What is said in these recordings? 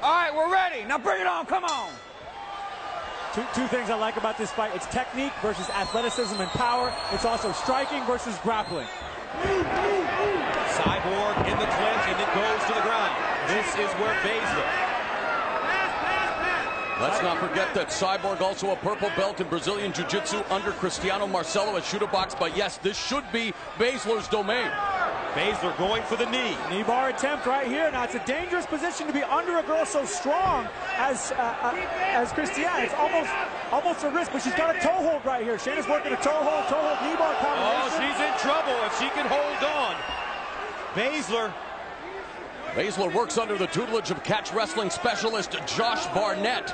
All right, we're ready. Now bring it on. Come on. Two things I like about this fight. It's technique versus athleticism and power. It's also striking versus grappling. Cyborg in the clinch, and it goes to the ground. This is where Baszler. Let's not forget that Cyborg also a purple belt in Brazilian Jiu-Jitsu under Cristiano Marcelo at Shooter Box. But yes, this should be Baszler's domain. Baszler going for the knee. Knee bar attempt right here. Now it's a dangerous position to be under a girl so strong as Cristiano. It's almost a risk, but she's got a toe hold right here. Shayna's working a toe hold, knee bar combination. Oh, she's in trouble if she can hold on. Baszler works under the tutelage of catch wrestling specialist Josh Barnett.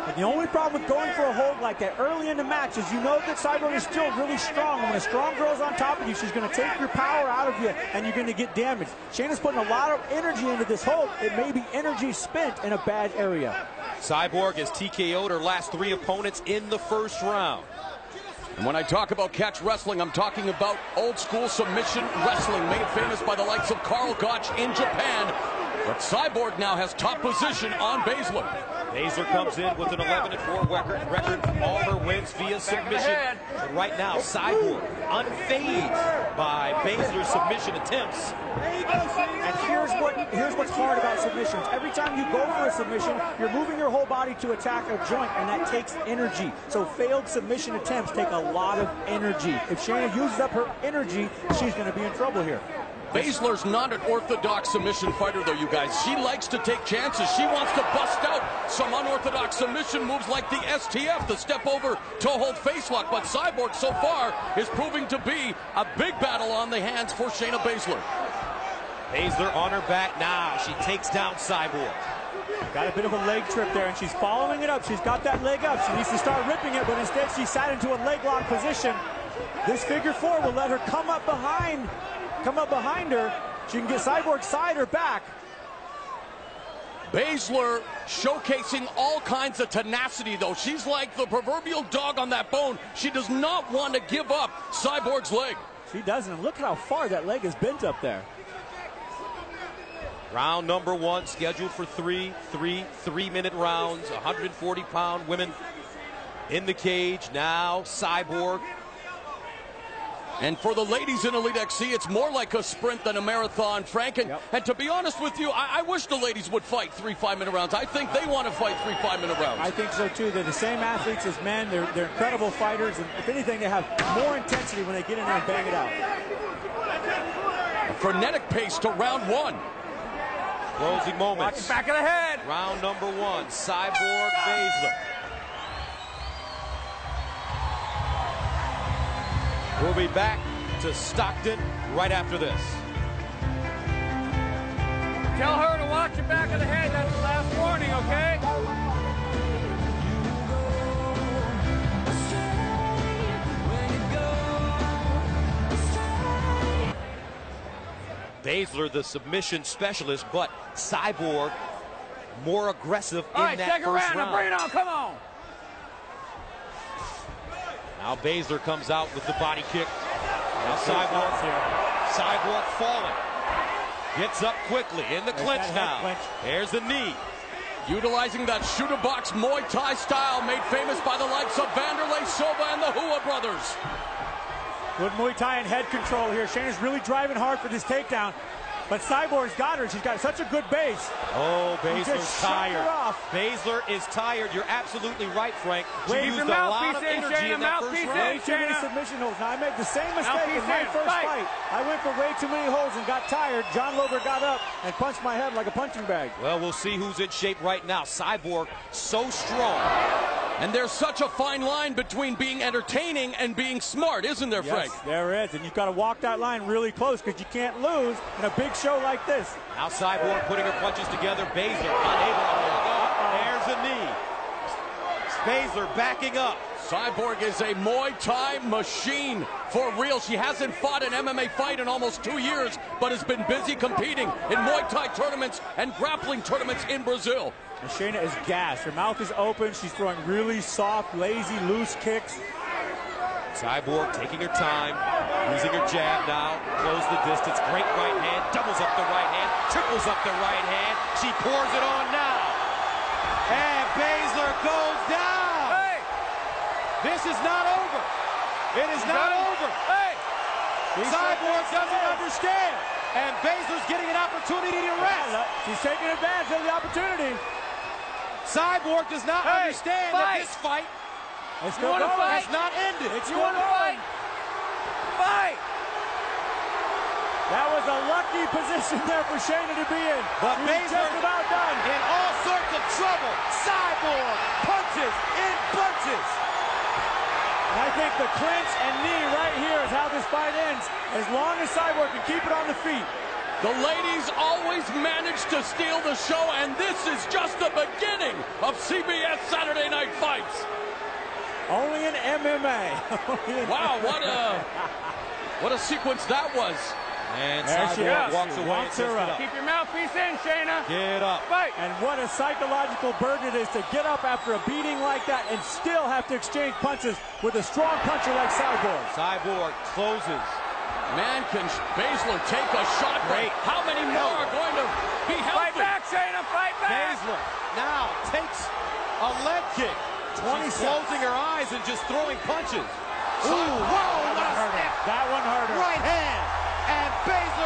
And the only problem with going for a hold like that early in the match is you know that Cyborg is still really strong. And when a strong girl's on top of you, she's going to take your power out of you, and you're going to get damaged. Shayna's putting a lot of energy into this hold. It may be energy spent in a bad area. Cyborg has TKO'd her last 3 opponents in the first round. And when I talk about catch wrestling, I'm talking about old school submission wrestling made famous by the likes of Karl Gotch in Japan. But Cyborg now has top position on Baszler. Baszler comes in with an 11-4 record, all her wins via submission. But right now, Cyborg unfazed by Baszler's submission attempts. And here's what's hard about submissions. Every time you go for a submission, you're moving your whole body to attack a joint, and that takes energy. So failed submission attempts take a lot of energy. If Shayna uses up her energy, she's going to be in trouble here. Baszler's not an orthodox submission fighter, though, you guys. She likes to take chances. She wants to bust out some unorthodox submission moves like the STF, the step over toe hold face lock. But Cyborg so far is proving to be a big battle on the hands for Shayna Baszler. Baszler on her back now. She takes down Cyborg. Got a bit of a leg trip there, and she's following it up. She's got that leg up. She needs to start ripping it, but instead she sat into a leg lock position. This figure 4 will let her come up behind her. She can get Cyborg's side or back. Baszler showcasing all kinds of tenacity, though. She's like the proverbial dog on that bone. She does not want to give up Cyborg's leg. She doesn't. Look at how far that leg is bent up there. Round number 1 scheduled for 3-minute rounds. 140-pound women in the cage. Now Cyborg. And for the ladies in Elite XC, it's more like a sprint than a marathon, Frank. And to be honest with you, I wish the ladies would fight 3 5-minute rounds. I think they want to fight 3 5-minute rounds. I think so, too. They're the same athletes as men. They're incredible fighters. And if anything, they have more intensity when they get in there and bang it out. A frenetic pace to round 1. Closing moments. Watch the back of the head. Round number 1, Cyborg Baszler. We'll be back to Stockton right after this. Tell her to watch the back of the head. That's the last warning, okay? Baszler, the submission specialist, but Cyborg more aggressive in that second first round. round. Now bring it on. Come on. Now Baszler comes out with the body kick. Now Cyborg falling. Gets up quickly in the clinch now. There's the knee. Utilizing that shooter box Muay Thai style made famous by the likes of Vanderlei Silva and the Hua brothers. Good Muay Thai and head control here. Shayna's really driving hard for this takedown. But Cyborg's got her. She's got such a good base. Oh, Baszler's tired. Baszler is tired. You're absolutely right, Frank. She used a lot of energy in that first round. Way too many submission holds. Now, I made the same mistake in my first fight. I went for way too many holds and got tired. John Lober got up and punched my head like a punching bag. Well, we'll see who's in shape right now. Cyborg, so strong. And there's such a fine line between being entertaining and being smart, isn't there, Frank? Yes, there is. And you've got to walk that line really close because you can't lose in a big show like this. Now Cyborg putting her punches together. Baszler unable to hold on. There's a knee. Baszler backing up. Cyborg is a Muay Thai machine for real. She hasn't fought an MMA fight in almost 2 years, but has been busy competing in Muay Thai tournaments and grappling tournaments in Brazil. And Shayna is gassed. Her mouth is open. She's throwing really soft, lazy, loose kicks. Cyborg taking her time. Using her jab now, close the distance, great right hand, doubles up the right hand, triples up the right hand, she pours it on now. And Baszler goes down. Hey! This is not over. It is not over. Hey! Cyborg doesn't understand. And Baszler's getting an opportunity to rest. She's taking advantage of the opportunity. Cyborg does not understand that this fight has not ended. It's You still want to going. fight? Fight! That was a lucky position there for Shayna to be in. But She's Baszler just about done. in all sorts of trouble. Cyborg punches in bunches. And I think the clinch and knee right here is how this fight ends, as long as Cyborg can keep it on the feet. The ladies always manage to steal the show, and this is just the beginning of CBS Saturday Night Fights. Only in MMA. Wow, what a sequence that was. And There she Cyborg is. walks She away walks and her sets it up. up. Keep your mouthpiece in, Shayna. Get up. Fight! And what a psychological burden it is to get up after a beating like that and still have to exchange punches with a strong puncher like Cyborg. Cyborg closes. Man, can Baszler take a shot? Great. How many more are going to be Fight healthy? back, Shayna! Fight back! Baszler now takes a leg kick. 20 She's seconds. closing her eyes and just throwing punches. Ooh, Whoa, what a that one hurt her. step. That one hurt her. Right hand. And Baszler